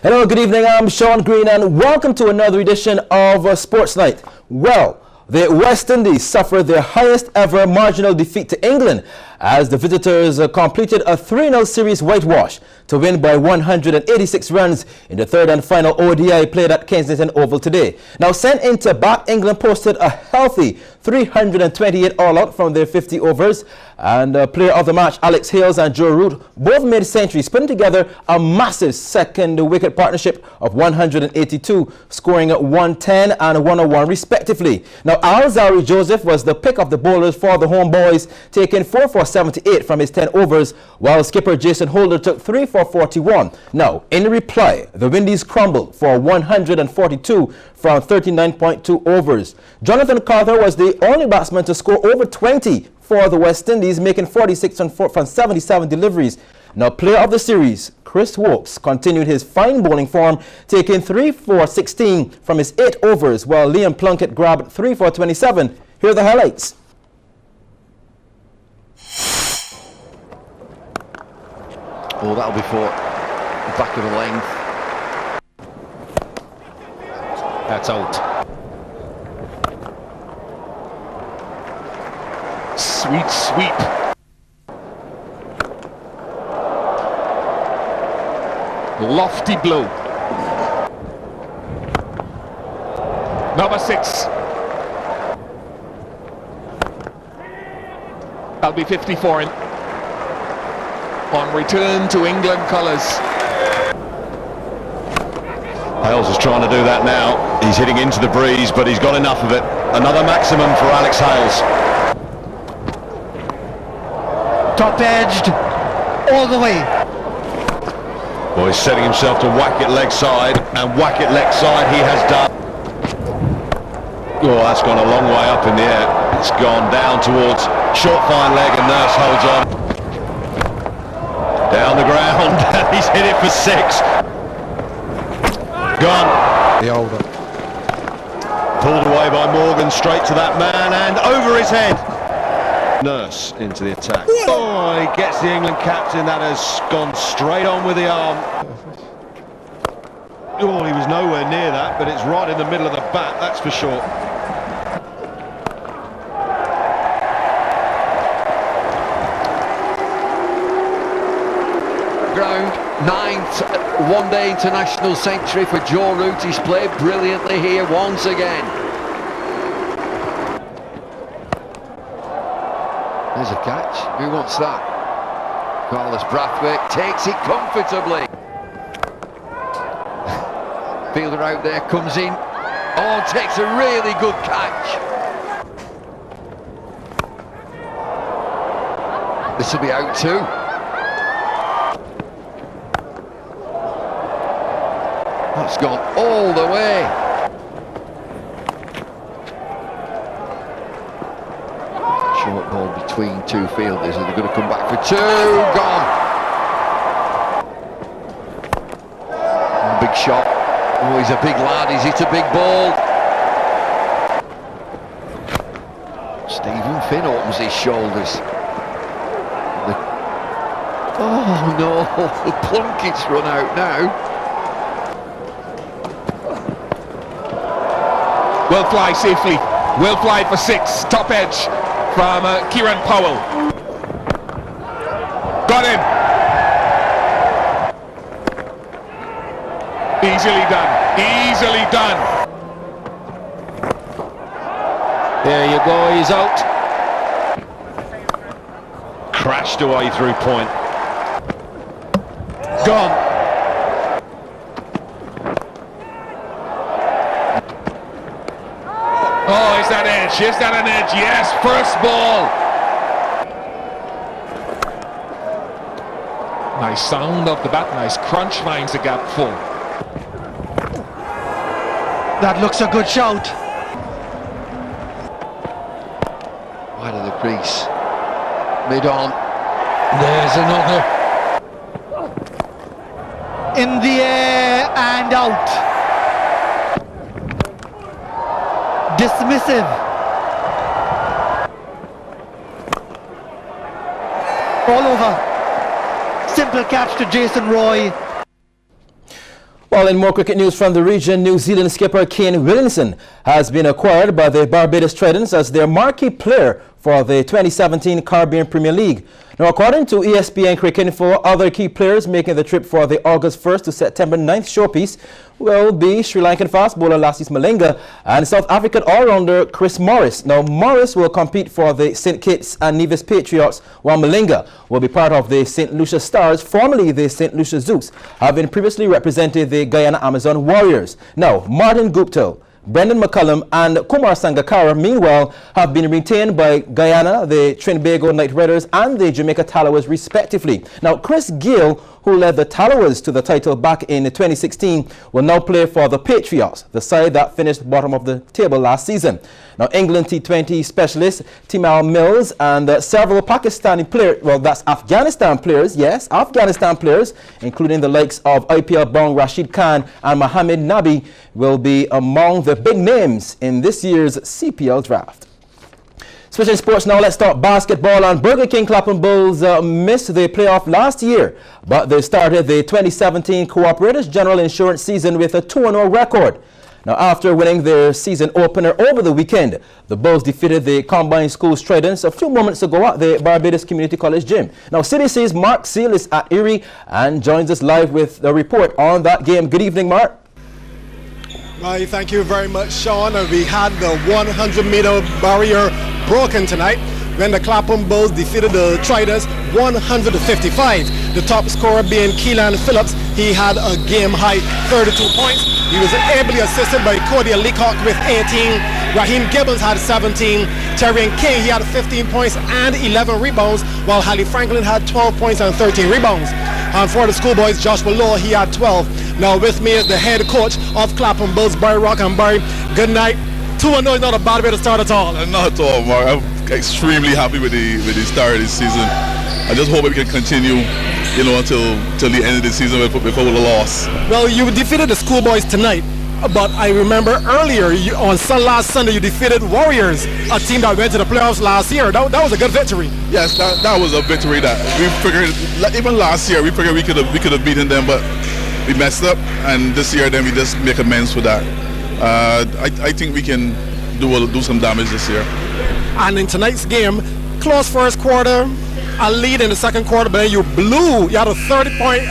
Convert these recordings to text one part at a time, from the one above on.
Hello, good evening. I'm Sean Green and welcome to another edition of Sports Night. Well, the West Indies suffered their highest ever marginal defeat to England as the visitors completed a 3-0 series whitewash to win by 186 runs in the third and final ODI played at Kensington Oval today. Now sent into bat, England posted a healthy 328 all-out from their 50 overs, and player of the match Alex Hales and Joe Root both made centuries, putting together a massive second wicket partnership of 182, scoring 110 and 101 respectively. Now Alzari Joseph was the pick of the bowlers for the home boys, taking 4 for 78 from his 10 overs, while skipper Jason Holder took 3 for 41. Now, in reply, the Windies crumbled for 142 from 39.2 overs. Jonathan Carter was the only batsman to score over 20 for the West Indies, making 46 from 77 deliveries. Now, player of the series, Chris Woakes, continued his fine bowling form, taking 3 for 16 from his 8 overs, while Liam Plunkett grabbed 3 for 27. Here are the highlights. Oh, that'll be for back of the length. That's out. Sweet sweep. Lofty blow. Number 6. That'll be 54 in. On return to England colours. Hales is trying to do that now. He's hitting into the breeze, but he's got enough of it. Another maximum for Alex Hales. Top edged all the way. Well, he's setting himself to whack it leg side, and whack it leg side he has done. Oh, that's gone a long way up in the air. It's gone down towards short fine leg, and Nurse holds on. Down the ground, and he's hit it for 6. Gone. The older. Pulled away by Morgan, straight to that man, and over his head. Nurse into the attack. Oh, he gets the England captain. That has gone straight on with the arm. Oh, he was nowhere near that, but it's right in the middle of the bat, that's for sure. Ground, 9th one-day international century for Joe Root. He's played brilliantly here once again. There's a catch. Who wants that? Carlos Brathwaite takes it comfortably. Fielder out there comes in. Oh, takes a really good catch. This will be out too. That's gone all the way. Short ball between two fielders, and they're going to come back for 2. Gone. Big shot. Oh, he's a big lad. He's hit a big ball. Stephen Finn opens his shoulders. Oh no, the Plunkett's run out now. Will fly safely, will fly for 6, top edge from Kieran Powell. Got him. Easily done, easily done. There you go, he's out. Crashed away through point. Gone. Oh, is that edge? Is that an edge? Yes, first ball. Nice sound of the bat, nice crunch, finds the gap full. That looks a good shout. Wide of the crease. Mid on. There's another. In the air and out. Dismissive. All over. Simple catch to Jason Roy. Well, in more cricket news from the region, New Zealand skipper Kane Williamson has been acquired by the Barbados Tridents as their marquee player for the 2017 Caribbean Premier League. Now, according to ESPN Cricket Info, other key players making the trip for the August 1st to September 9th showpiece will be Sri Lankan fast bowler Lassis Malinga and South African all-rounder Chris Morris. Now, Morris will compete for the St. Kitts and Nevis Patriots, while Malinga will be part of the St. Lucia Stars, formerly the St. Lucia Zooks, having previously represented the Guyana Amazon Warriors. Now, Martin Guptill, Brendan McCullum and Kumar Sangakkara, meanwhile, have been retained by Guyana, the Trinbago Knight Riders and the Jamaica Tallawahs respectively. Now, Chris Gale, who led the Tallawahs to the title back in 2016, will now play for the Patriots, the side that finished bottom of the table last season. Now, England T20 specialist Timal Mills and several Pakistani players, well, that's Afghanistan players, yes, Afghanistan players, including the likes of IPL-bound Rashid Khan and Mohammad Nabi, will be among the big names in this year's CPL draft. Switching sports now, let's talk basketball. And Burger King Clapham Bulls missed the playoff last year, but they started the 2017 Cooperators General Insurance season with a 2-0 record. Now, after winning their season opener over the weekend, the Bulls defeated the Combined Schools Tridents a few moments ago at the Barbados Community College Gym. Now, CBC's Mark Seal is at Erie and joins us live with a report on that game. Good evening, Mark. Well, thank you very much, Sean. We had the 100-meter barrier broken tonight when the Clapham Bulls defeated the Tridents 100-55. The top scorer being Keelan Phillips. He had a game-high 32 points. He was ably assisted by Cody Leacock with 18. Raheem Gibbons had 17. Terrian King, he had 15 points and 11 rebounds, while Hallie Franklin had 12 points and 13 rebounds. And for the schoolboys, Joshua Law, he had 12. Now with me is the head coach of Clapham Bulls, Barry Rock. And Barry, good night. 2-0 is not a bad way to start at all. Not at all, Mark. I'm extremely happy with the start of this season. I just hope we can continue, you know, until the end of the season before the loss. Well, you defeated the schoolboys tonight, but I remember earlier on last Sunday you defeated Warriors, a team that went to the playoffs last year. That was a good victory. Yes, that was a victory that we figured. Even last year we figured we could have beaten them, but we messed up, and this year then we just make amends for that. I think we can do some damage this year. And in tonight's game, close first quarter, a lead in the second quarter, but then you had a 30-point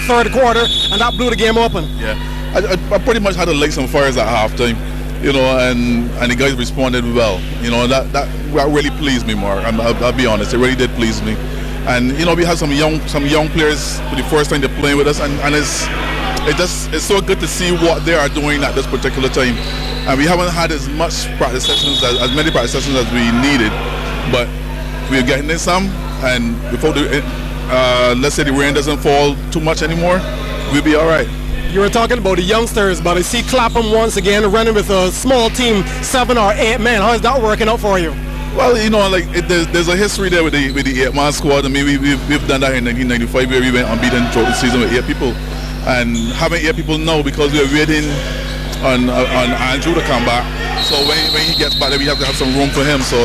third quarter, and that blew the game open. Yeah, I pretty much had to light some fires at halftime, you know, and the guys responded well. You know, that really pleased me, Mark. I'll be honest, it really did please me. And you know, we had some young players for the first time they're playing with us, and it's so good to see what they are doing at this particular time. And we haven't had as many practice sessions as we needed, but we're getting in some. And before let's say the rain doesn't fall too much anymore, we'll be all right. You were talking about the youngsters, but I see Clapham once again running with a small team, 7 or 8 men. How is that working out for you? Well, you know, like there's a history there with the 8-man squad. I mean, we've done that in 1995 where we went unbeaten throughout the season with 8 people, and having 8 people now because we're waiting on Andrew to come back. So when he gets back, then we have to have some room for him. So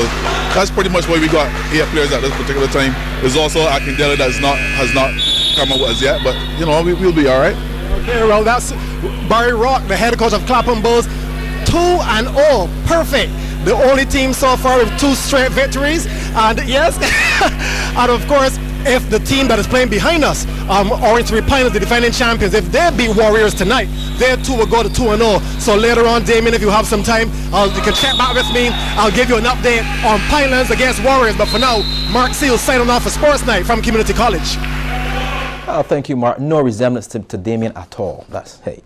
that's pretty much why we got 8 players at this particular time. There's also Akindele that has not come up with us yet, but you know, we'll be all right. Okay, well, that's Barry Rock, the head coach of Clapham Bulls. 2-0, perfect. The only team so far with 2 straight victories, and yes, and of course, if the team that is playing behind us, Orange Three Pines, the defending champions, if they beat Warriors tonight, they too will go to 2-0. So later on, Damien, if you have some time, you can check back with me. I'll give you an update on Pinelands against Warriors. But for now, Mark Seal signing off for Sports Night from Community College. Oh, thank you, Mark. No resemblance to Damien at all. That's hey.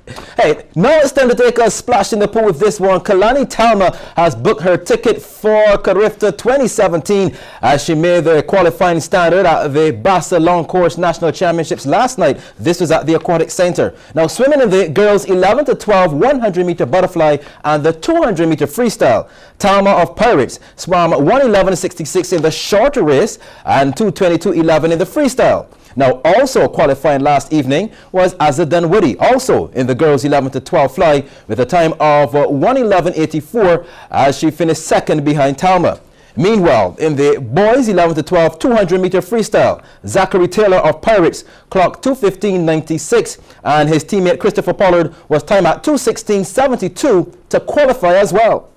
Now it's time to take a splash in the pool with this one. Kalani Talma has booked her ticket for Carifta 2017 as she made the qualifying standard at the Bassa Long Course National Championships last night. This was at the Aquatic Center. Now, swimming in the girls 11 to 12 100-meter butterfly and the 200-meter freestyle, Talma of Pirates swam 1:11.66 in the shorter race and 2:22.11 in the freestyle. Now, also qualifying last evening was Azadan Woody, also in the girls 11 to 12 fly with a time of 1:11.84 as she finished second behind Talma. Meanwhile, in the boys 11 to 12 200-meter freestyle, Zachary Taylor of Pirates clocked 2:15.96, and his teammate Christopher Pollard was timed at 2:16.72 to qualify as well.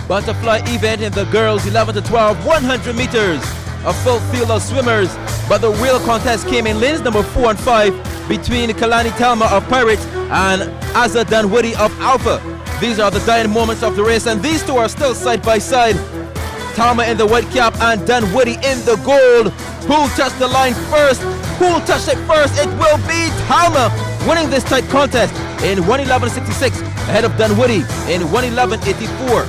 Butterfly event in the girls 11 to 12 100 meters. A full field of swimmers, but the real contest came in lanes number 4 and 5 between Kalani Talma of Pirates and Azza Danwoody of Alpha. These are the dying moments of the race, and these two are still side by side. Talma in the white cap and Danwoody in the gold. Who'll touch the line first? Who'll touch it first? It will be Talma, winning this tight contest in 1:11.66 ahead of Danwoody in 1:11.84.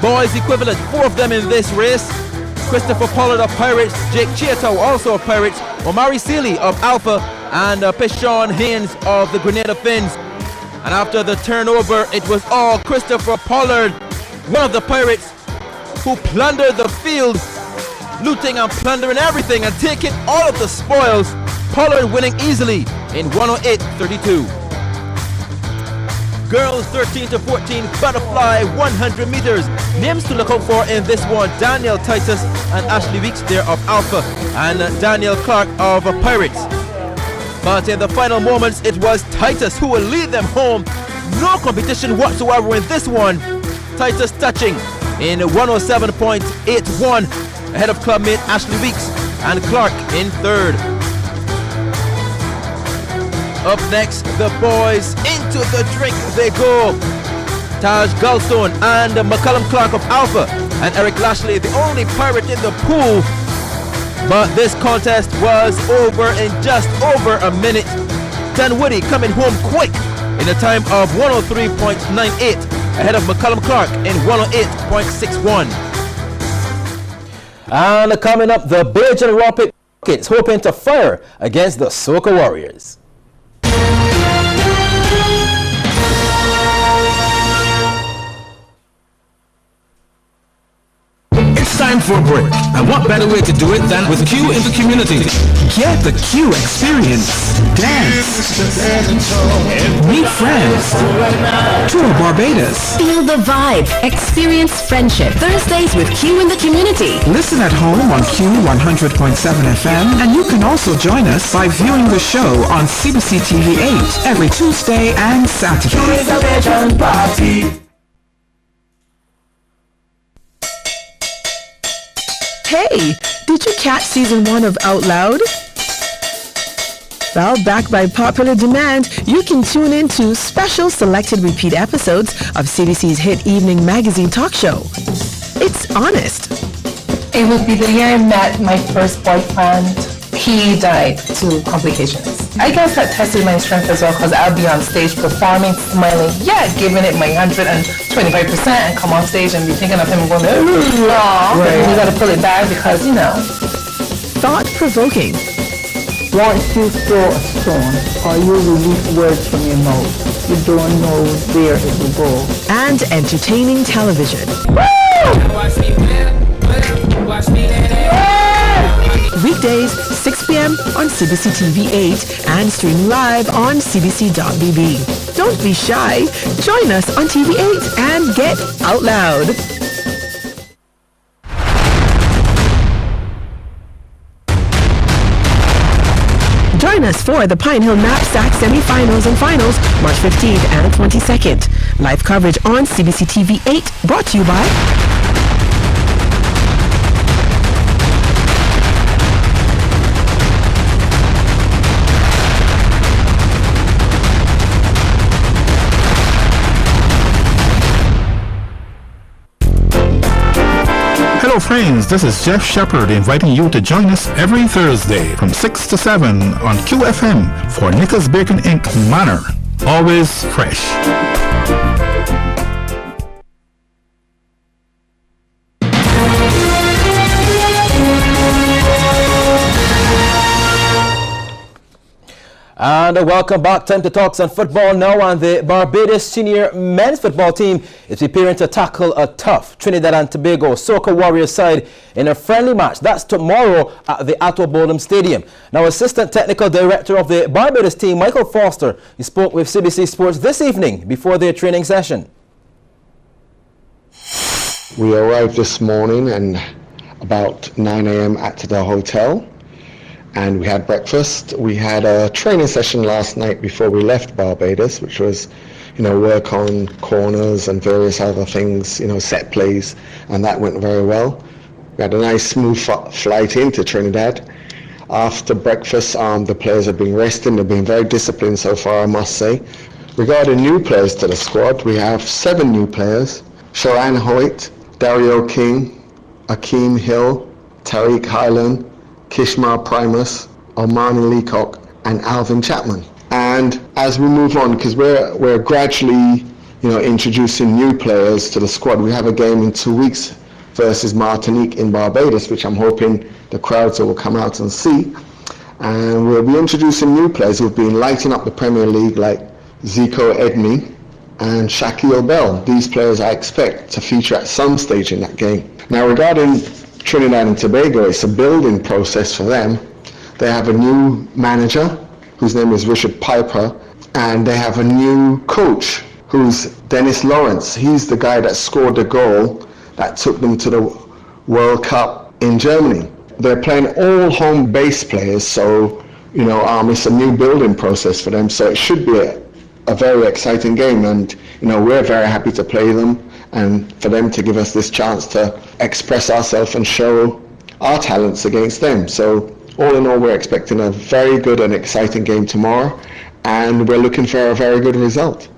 Boys equivalent, 4 of them in this race. Christopher Pollard of Pirates, Jake Chiatow also of Pirates, Omari Seeley of Alpha, and Pishon Haynes of the Grenada Finns. And after the turnover, it was all Christopher Pollard, one of the Pirates, who plundered the field, looting and plundering everything and taking all of the spoils. Pollard winning easily in 1:08.32. Girls 13 to 14 butterfly 100 meters. Names to look out for in this one: Daniel Titus and Ashley Weeks there of Alpha, and Daniel Clark of Pirates. But in the final moments, it was Titus who will lead them home. No competition whatsoever in this one. Titus touching in 107.81 ahead of clubmate Ashley Weeks, and Clark in third. Up next, the boys, into the drink they go. Taj Gulstone and McCullum Clark of Alpha, and Eric Lashley, the only Pirate in the pool. But this contest was over in just over a minute. Danwoody coming home quick in a time of 103.98 ahead of McCullum Clark in 108.61. And coming up, the Bajan Rockets hoping to fire against the Soca Warriors. It's time for a break, and what better way to do it than with Q in the community? Get the Q experience. Dance. Meet friends. Tour Barbados. Feel the vibe. Experience friendship. Thursdays with Q in the community. Listen at home on Q 100.7 FM, and you can also join us by viewing the show on CBC TV 8 every Tuesday and Saturday. Hey, did you catch season 1 of Out Loud? Well, backed by popular demand, you can tune in to special selected repeat episodes of CBC's hit evening magazine talk show. It's honest. It would be the year I met my first boyfriend. He died to complications. I guess that tested my strength as well, because I'll be on stage performing, smiling, giving it my 125%, and come on stage and be thinking of him and going, right. But you got to pull it back because, Thought-provoking. Once you throw a stone or you release words from your mouth, you don't know where it will go. And entertaining television. Weekdays, 6 p.m. on CBC TV 8 and stream live on cbc.bb. Don't be shy. Join us on TV 8 and get Out Loud. Join us for the Pine Hill Knapsack semi-finals and finals March 15th and 22nd. Live coverage on CBC TV 8, brought to you by Hello friends, this is Jeff Shepard inviting you to join us every Thursday from 6 to 7 on QFM for Nicholas Bacon Inc. Manor. Always fresh. And welcome back. Time to talk some football now, and the Barbados senior men's football team is preparing to tackle a tough Trinidad and Tobago Soca Warriors side in a friendly match. That's tomorrow at the Atto Boldham Stadium. Now, Assistant Technical Director of the Barbados team, Michael Foster, he spoke with CBC Sports this evening before their training session. We arrived this morning and about 9 a.m. at the hotel, and we had breakfast. We had a training session last night before we left Barbados, which was, work on corners and various other things, set plays, and that went very well. We had a nice smooth flight into Trinidad. After breakfast, the players have been resting. They've been very disciplined so far, I must say. Regarding new players to the squad, we have 7 new players. Sharan Hoyt, Dario King, Akeem Hill, Tariq Highland, Kishmar Primus, Omani Leacock, and Alvin Chapman. And as we move on, because we're gradually, introducing new players to the squad, we have a game in 2 weeks versus Martinique in Barbados, which I'm hoping the crowds will come out and see. And we'll be introducing new players who've been lighting up the Premier League, like Zico Edney and Shaquille Bell. These players I expect to feature at some stage in that game. Now, regarding Trinidad and Tobago, it's a building process for them. They have a new manager, whose name is Richard Piper, and they have a new coach, who's Dennis Lawrence. He's the guy that scored the goal that took them to the World Cup in Germany. They're playing all home-based players, so it's a new building process for them. So it should be a very exciting game, and we're very happy to play them and for them to give us this chance to express ourselves and show our talents against them. So all in all, we're expecting a very good and exciting game tomorrow, and we're looking for a very good result.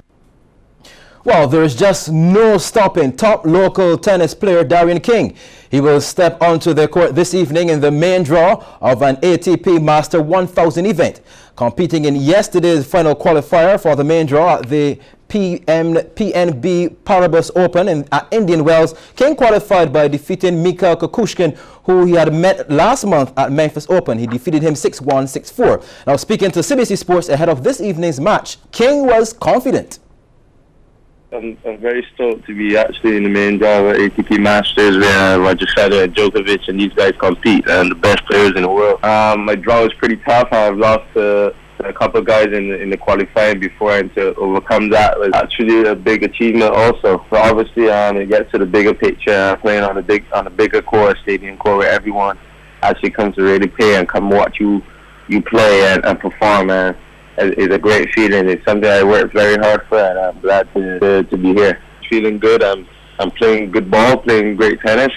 Well, there is just no stopping top local tennis player Darian King. He will step onto the court this evening in the main draw of an ATP Master 1000 event. Competing in yesterday's final qualifier for the main draw at the PNB Paribas Open at Indian Wells, King qualified by defeating Mikhail Kukushkin, who he had met last month at Memphis Open. He defeated him 6-1, 6-4. Now, speaking to CBC Sports ahead of this evening's match, King was confident. I'm very stoked to be actually in the main draw of ATP Masters, where Roger Federer and Djokovic and these guys compete, and the best players in the world. My draw was pretty tough. I've lost to a couple of guys in the qualifying before, and to overcome that was actually a big achievement also. So obviously, it gets to the bigger picture, playing on a bigger court, stadium court, where everyone actually comes to really play and come watch you play and perform. Is a great feeling. It's something I worked very hard for, and I'm glad to be here. Feeling good. I'm playing good ball, playing great tennis.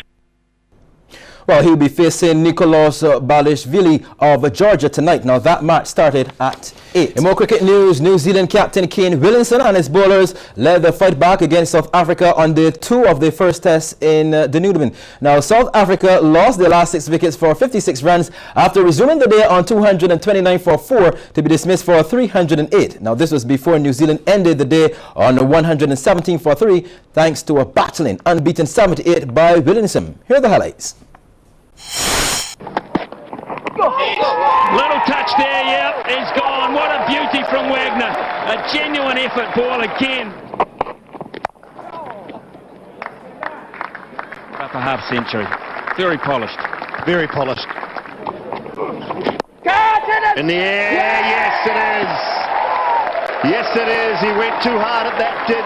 Well, he'll be facing Nicolas Balishvili of Georgia tonight. Now, that match started at 8. In more cricket news, New Zealand captain Kane Williamson and his bowlers led the fight back against South Africa on day 2 of their first test in Dunedin. Now, South Africa lost their last 6 wickets for 56 runs after resuming the day on 229 for 4 to be dismissed for 308. Now, this was before New Zealand ended the day on 117 for 3 thanks to a battling unbeaten 78 by Williamson. Here are the highlights. Little touch there, yeah, he's gone. What a beauty from Wagner. A genuine effort ball again. Up a half century. Very polished. Very polished. In the air, yes it is. Yes it is. He went too hard at that, did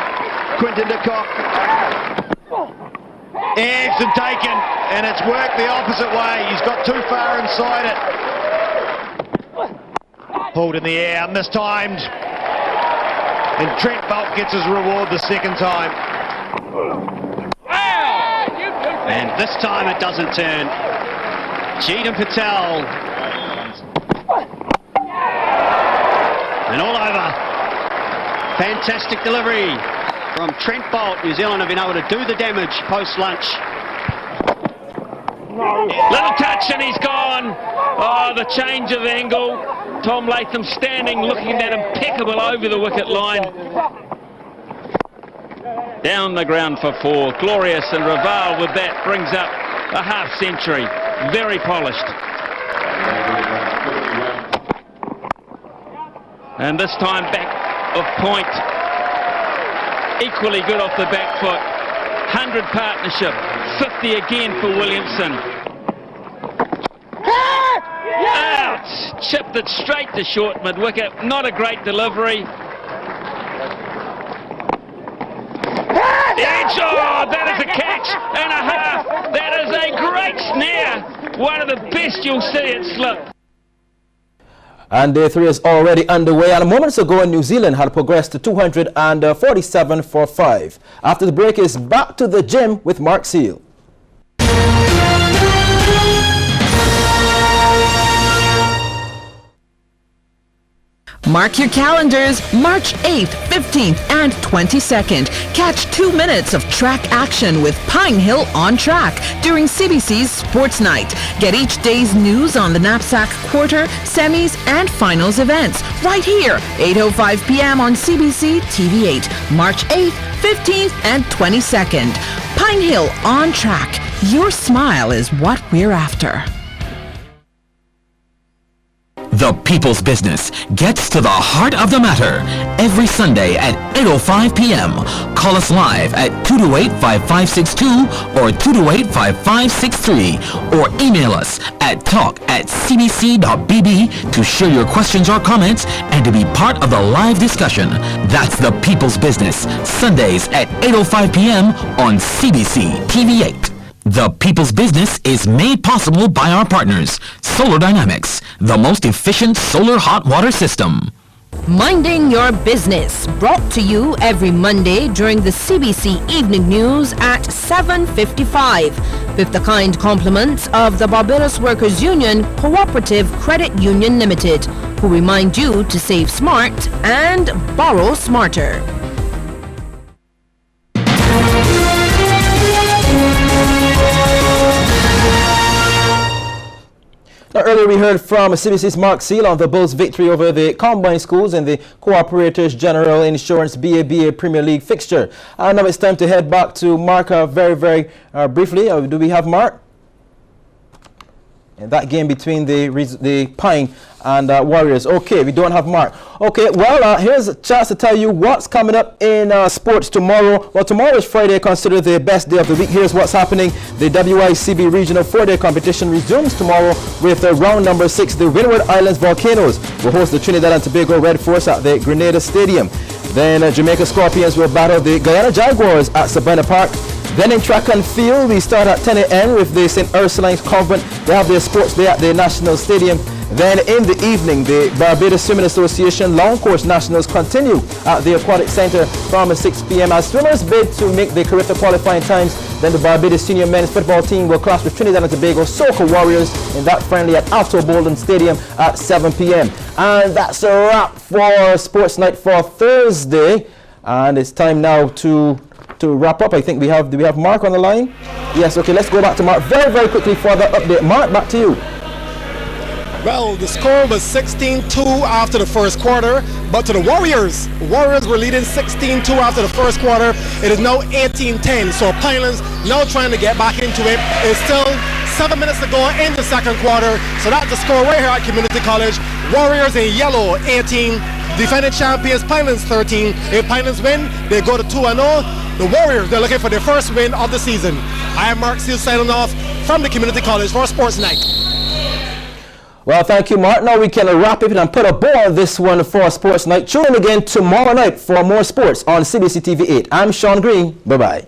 Quinton de Kock. Edged and taken, and it's worked the opposite way. He's got too far inside it. Pulled in the air, mistimed. And Trent Boult gets his reward the second time. And this time it doesn't turn. Cheatham Patel. And all over. Fantastic delivery from Trent Boult. New Zealand have been able to do the damage post-lunch. Little touch and he's gone. Oh, the change of angle. Tom Latham standing, looking at impeccable over the wicket line. Down the ground for 4. Glorious, and Raval with that brings up a half century. Very polished. And this time back of point. Equally good off the back foot. 100 partnership. 50 again for Williamson. Out! Chipped it straight to short mid-wicket. Not a great delivery. Edge! Oh, that is a catch! and a half. That is a great snare. One of the best you'll see at slip. And day 3 is already underway, and moments ago New Zealand had progressed to 247 for 5. After the break is back to the gym with Mark Seal. Mark your calendars, March 8th, 15th, and 22nd. Catch 2 minutes of track action with Pine Hill on track during CBC's Sports Night. Get each day's news on the Knapsack Quarter, Semis, and Finals events right here, 8:05 p.m. on CBC TV8, March 8th, 15th, and 22nd. Pine Hill on track. Your smile is what we're after. The People's Business gets to the heart of the matter every Sunday at 8:05 p.m. Call us live at 228-5562 or 228-5563 or email us at talk@cbc.bb to share your questions or comments and to be part of the live discussion. That's The People's Business, Sundays at 8:05 p.m. on CBC TV8. The People's Business is made possible by our partners, Solar Dynamics, the most efficient solar hot water system. Minding Your Business, brought to you every Monday during the CBC Evening News at 7:55, with the kind compliments of the Barbados Workers Union Cooperative Credit Union Limited, who remind you to save smart and borrow smarter. Now, earlier we heard from CBC's Mark Seal on the Bulls' victory over the Combine Schools in the Cooperators General Insurance BABA Premier League fixture. And now it's time to head back to Mark very briefly. Do we have Mark? In that game between the Pine and Warriors. Okay, we don't have Mark. Okay, well, here's a chance to tell you what's coming up in sports tomorrow. Well, tomorrow is Friday, considered the best day of the week. Here's what's happening. The WICB Regional 4-day competition resumes tomorrow with round number 6. The Windward Islands Volcanoes will host the Trinidad and Tobago Red Force at the Grenada Stadium. Then Jamaica Scorpions will battle the Guyana Jaguars at Savannah Park. Then in track and field, we start at 10 a.m. with the St. Ursuline's Convent. They have their sports day at the National Stadium. Then in the evening, the Barbados Swimming Association Long Course Nationals continue at the Aquatic Center from 6 p.m. as swimmers bid to make the Carifta qualifying times. Then the Barbados Senior Men's Football Team will clash with Trinidad and Tobago Soca Warriors in that friendly at Alto Bolden Stadium at 7 p.m. And that's a wrap for Sports Night for Thursday. And it's time now to wrap up. I think do we have Mark on the line? Yes, okay, let's go back to Mark very quickly for the update. Mark, back to you. Well, the score was 16-2 after the first quarter, but to the Warriors were leading 16-2 after the first quarter. It is now 18-10, so Pinelands now trying to get back into it. It's still 7 minutes to go in the second quarter, so that's the score right here at Community College. Warriors in yellow, 18. Defending champions, Pinelands 13. If Pinelands win, they go to 2-0. The Warriors, they're looking for their first win of the season. I am Mark Seal signing off from the Community College for Sports Night. Well, thank you, Mark. Now we can wrap it and put a bow on this one for Sports Night. Tune in again tomorrow night for more sports on CBC TV 8. I'm Sean Green. Bye-bye.